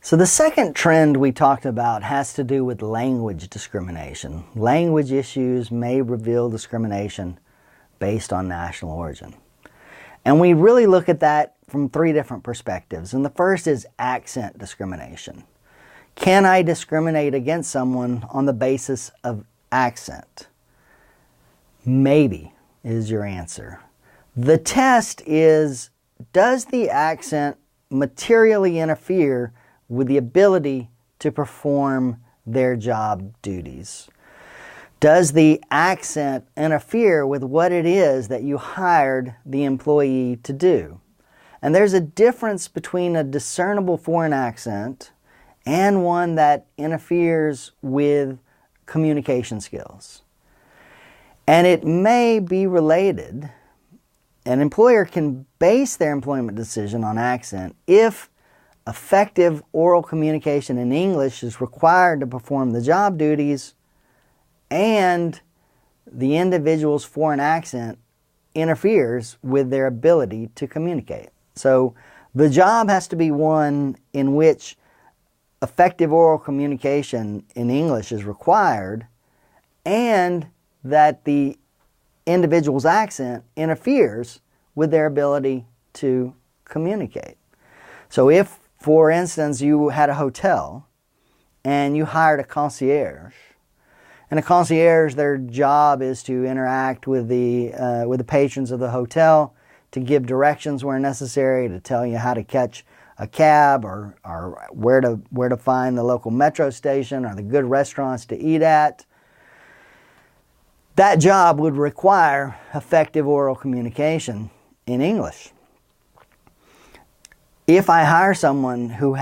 So the second trend we talked about has to do with language discrimination. Language issues may reveal discrimination based on national origin. And we really look at that from three different perspectives. And the first is accent discrimination. Can I discriminate against someone on the basis of accent? Maybe is your answer. The test is, does the accent materially interfere with the ability to perform their job duties? Does the accent interfere with what it is that you hired the employee to do? And there's a difference between a discernible foreign accent and one that interferes with communication skills. And it may be related. An employer can base their employment decision on accent if effective oral communication in English is required to perform the job duties and the individual's foreign accent interferes with their ability to communicate. So the job has to be one in which effective oral communication in English is required and that the individual's accent interferes with their ability to communicate. So if, for instance, you had a hotel and you hired a concierge, and a concierge, their job is to interact with the patrons of the hotel, to give directions where necessary, to tell you how to catch a cab or where to find the local metro station or the good restaurants to eat at. That job would require effective oral communication in English. If I hire someone who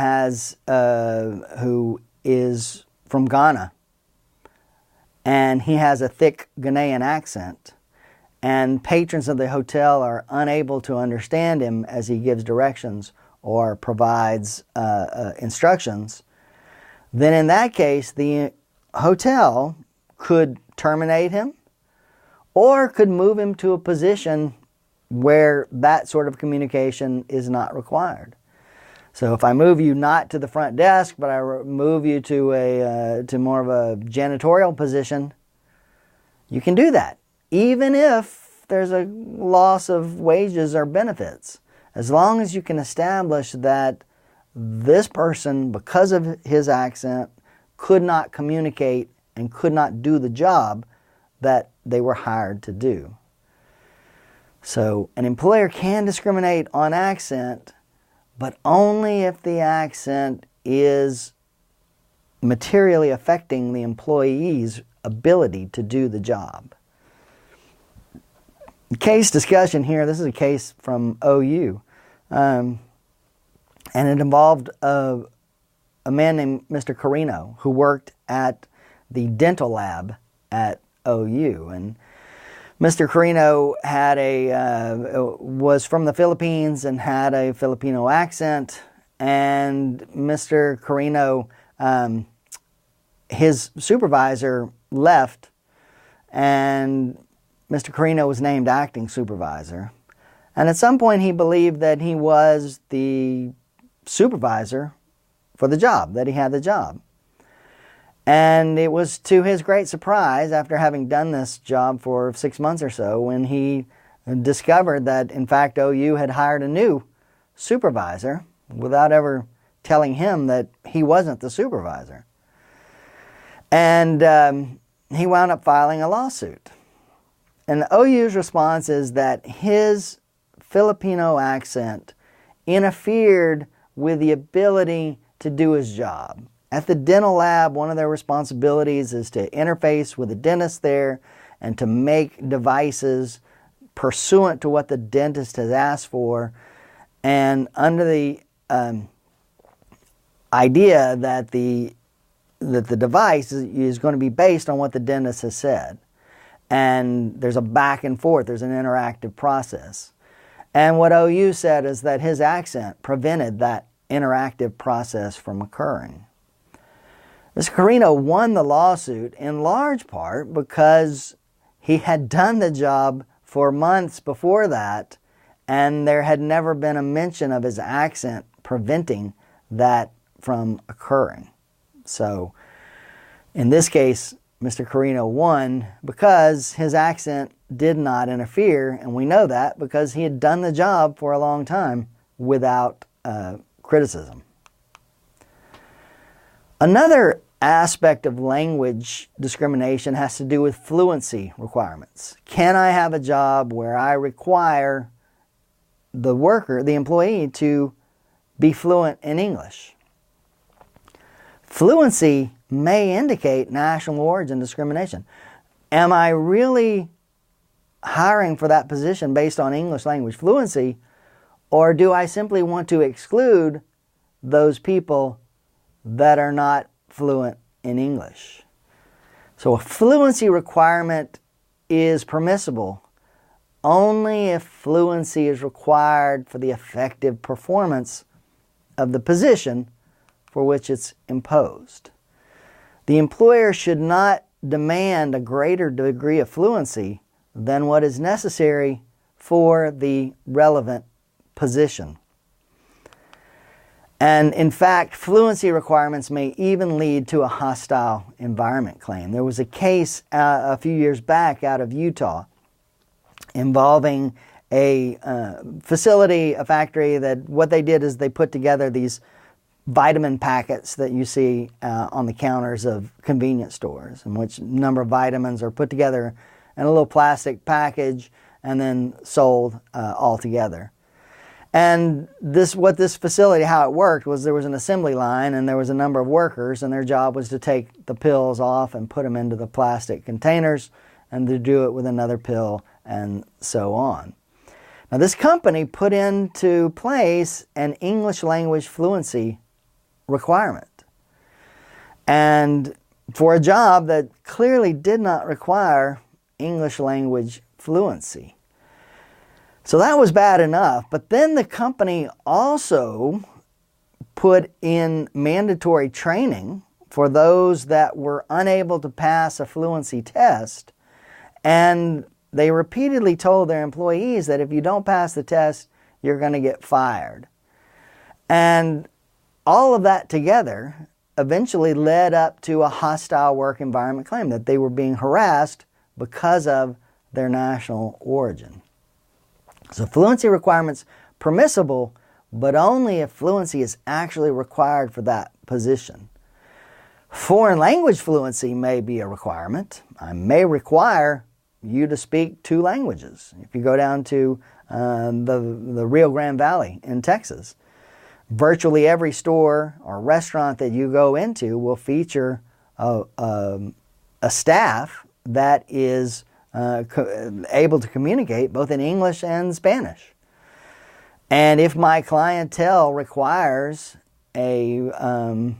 is from Ghana and he has a thick Ghanaian accent and patrons of the hotel are unable to understand him as he gives directions or provides instructions, then in that case the hotel could terminate him or could move him to a position where that sort of communication is not required. So if I move you not to the front desk, but I move you to more of a janitorial position, you can do that, even if there's a loss of wages or benefits. As long as you can establish that this person, because of his accent, could not communicate and could not do the job that they were hired to do. So an employer can discriminate on accent, but only if the accent is materially affecting the employee's ability to do the job. Case discussion here, this is a case from OU, and it involved a man named Mr. Carino who worked at the dental lab at OU. And Mr. Carino was from the Philippines and had a Filipino accent, and Mr. Carino, his supervisor left, and Mr. Carino was named acting supervisor. And at some point he believed that he was the supervisor for the job, that he had the job. And it was to his great surprise, after having done this job for 6 months or so, when he discovered that, in fact, OU had hired a new supervisor without ever telling him that he wasn't the supervisor. And he wound up filing a lawsuit. And the OU's response is that his Filipino accent interfered with the ability to do his job. At the dental lab, one of their responsibilities is to interface with the dentist there and to make devices pursuant to what the dentist has asked for, and under the idea that the device is going to be based on what the dentist has said. And there's a back and forth, there's an interactive process. And what OU said is that his accent prevented that interactive process from occurring. Mr. Carino won the lawsuit in large part because he had done the job for months before that, and there had never been a mention of his accent preventing that from occurring. So in this case, Mr. Carino won because his accent did not interfere, and we know that because he had done the job for a long time without criticism. Another aspect of language discrimination has to do with fluency requirements. Can I have a job where I require the worker, the employee, to be fluent in English? Fluency may indicate national origin discrimination. Am I really hiring for that position based on English language fluency, or do I simply want to exclude those people that are not fluent in English? So a fluency requirement is permissible only if fluency is required for the effective performance of the position for which it's imposed. The employer should not demand a greater degree of fluency than what is necessary for the relevant position. And in fact, fluency requirements may even lead to a hostile environment claim. There was a case a few years back out of Utah involving a facility, a factory, that what they did is they put together these vitamin packets that you see on the counters of convenience stores, in which a number of vitamins are put together in a little plastic package and then sold all together. And what this facility, how it worked, was there was an assembly line and there was a number of workers, and their job was to take the pills off and put them into the plastic containers and to do it with another pill and so on. Now this company put into place an English language fluency requirement, and for a job that clearly did not require English language fluency. So that was bad enough, but then the company also put in mandatory training for those that were unable to pass a fluency test, and they repeatedly told their employees that if you don't pass the test, you're going to get fired. And all of that together eventually led up to a hostile work environment claim, that they were being harassed because of their national origin. So fluency requirements permissible, but only if fluency is actually required for that position. Foreign language fluency may be a requirement. I may require you to speak 2 languages. If you go down to the Rio Grande Valley in Texas, virtually every store or restaurant that you go into will feature a staff that is able to communicate both in English and Spanish. And if my clientele requires an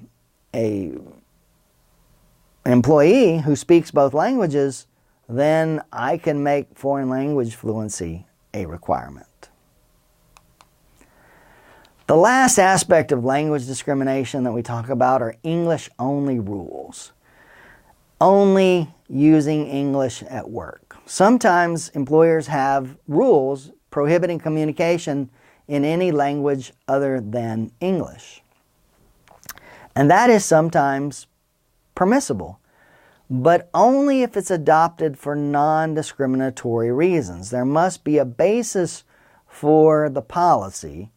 employee who speaks both languages, then I can make foreign language fluency a requirement. The last aspect of language discrimination that we talk about are English-only rules. Only using English at work. Sometimes employers have rules prohibiting communication in any language other than English. And that is sometimes permissible, but only if it's adopted for non-discriminatory reasons. There must be a basis for the policy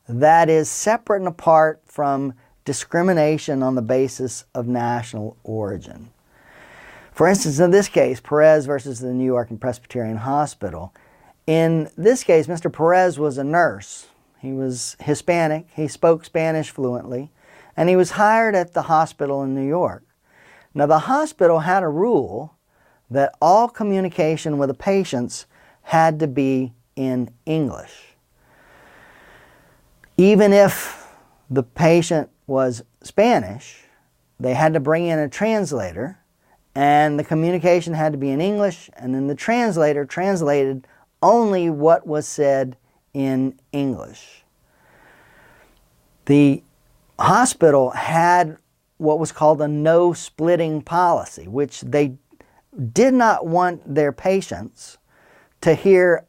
that is separate and apart from discrimination on the basis of national origin. For instance, in this case, Perez versus the New York Presbyterian Hospital. In this case, Mr. Perez was a nurse. He was Hispanic. He spoke Spanish fluently, and he was hired at the hospital in New York. Now, the hospital had a rule that all communication with the patients had to be in English. Even if the patient was Spanish, they had to bring in a translator, and the communication had to be in English, and then the translator translated only what was said in English. The hospital had what was called a no-splitting policy, which they did not want their patients to hear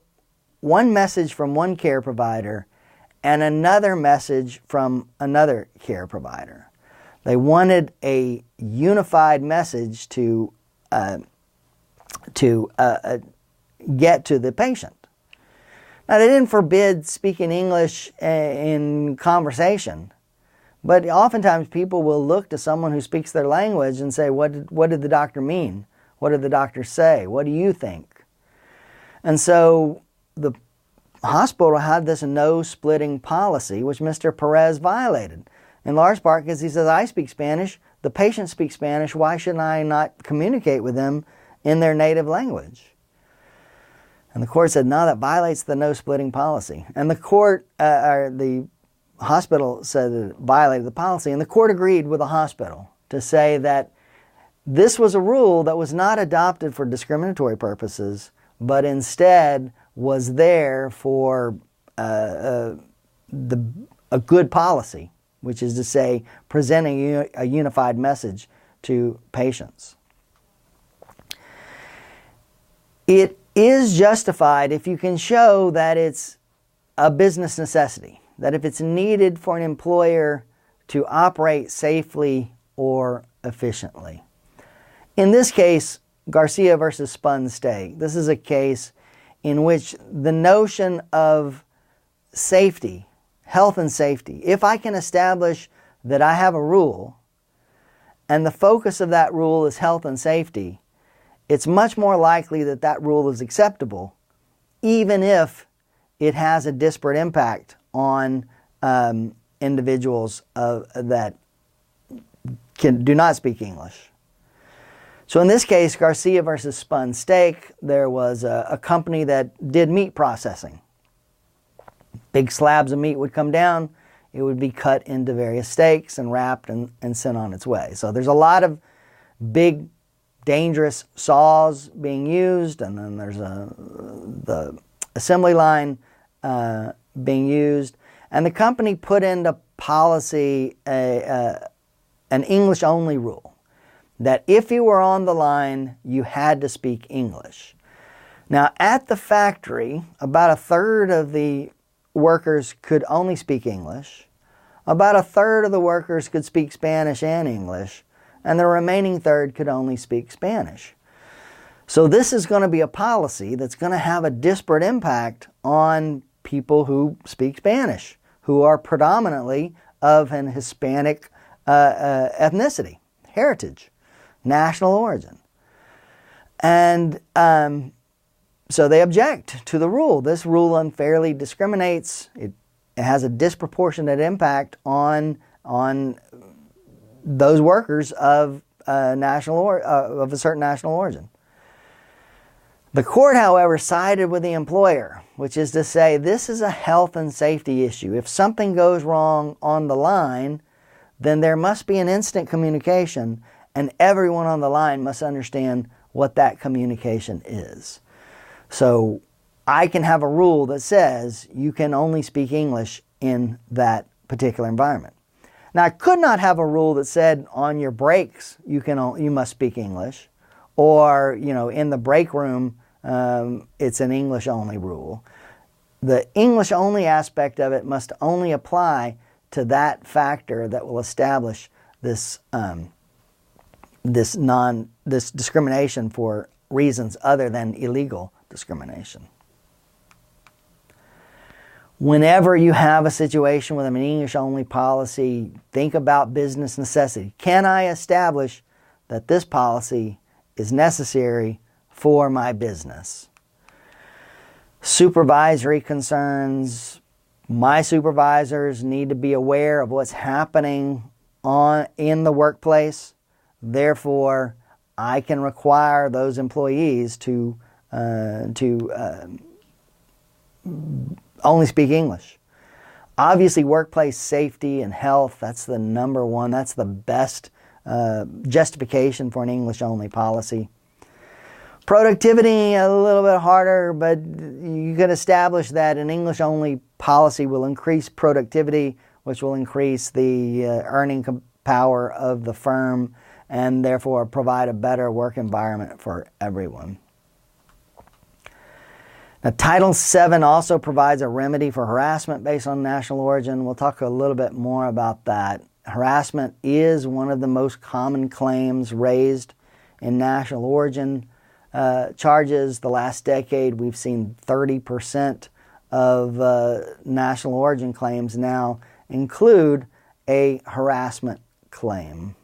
one message from one care provider and another message from another care provider. They wanted a unified message to get to the patient. Now, they didn't forbid speaking English in conversation, but oftentimes people will look to someone who speaks their language and say, what did the doctor mean? What did the doctor say? What do you think? And so the hospital had this no-splitting policy, which Mr. Perez violated, in large part because he says, I speak Spanish, the patient speaks Spanish, why shouldn't I not communicate with them in their native language? And the court said, no, that violates the no-splitting policy. And the court, the hospital said that it violated the policy, and the court agreed with the hospital to say that this was a rule that was not adopted for discriminatory purposes, but instead was there for a good policy, which is to say presenting a unified message to patients. It is justified if you can show that it's a business necessity, that if it's needed for an employer to operate safely or efficiently. In this case, Garcia versus Spun Steak, this is a case in which the notion of safety, health and safety, if I can establish that I have a rule and the focus of that rule is health and safety, it's much more likely that that rule is acceptable, even if it has a disparate impact on individuals that do not speak English. So in this case, Garcia versus Spun Steak, there was a company that did meat processing. Big slabs of meat would come down, it would be cut into various steaks and wrapped and sent on its way. So there's a lot of big, dangerous saws being used, and then there's the assembly line being used. And the company put into policy an English-only rule, that if you were on the line, you had to speak English. Now, at the factory, about a third of the workers could only speak English. About a third of the workers could speak Spanish and English, and the remaining third could only speak Spanish. So this is going to be a policy that's going to have a disparate impact on people who speak Spanish, who are predominantly of an Hispanic ethnicity, heritage, national origin. And so they object to the rule. This rule unfairly discriminates. It has a disproportionate impact on those workers of of a certain national origin. The court, however, sided with the employer, which is to say this is a health and safety issue. If something goes wrong on the line, then there must be an instant communication, and everyone on the line must understand what that communication is. So I can have a rule that says you can only speak English in that particular environment. Now, I could not have a rule that said on your breaks you must speak English, or in the break room it's an English-only rule. The English-only aspect of it must only apply to that factor that will establish this discrimination for reasons other than illegal discrimination. Whenever you have a situation with an English-only policy, think about business necessity. Can I establish that this policy is necessary for my business? Supervisory concerns. My supervisors need to be aware of what's happening in the workplace. Therefore, I can require those employees to only speak English. Obviously, workplace safety and health, that's the number one. That's the best justification for an English-only policy. Productivity, a little bit harder, but you could establish that an English-only policy will increase productivity, which will increase the earning power of the firm, and therefore provide a better work environment for everyone. Now, Title VII also provides a remedy for harassment based on national origin. We'll talk a little bit more about that. Harassment is one of the most common claims raised in national origin charges. The last decade, we've seen 30% of national origin claims now include a harassment claim.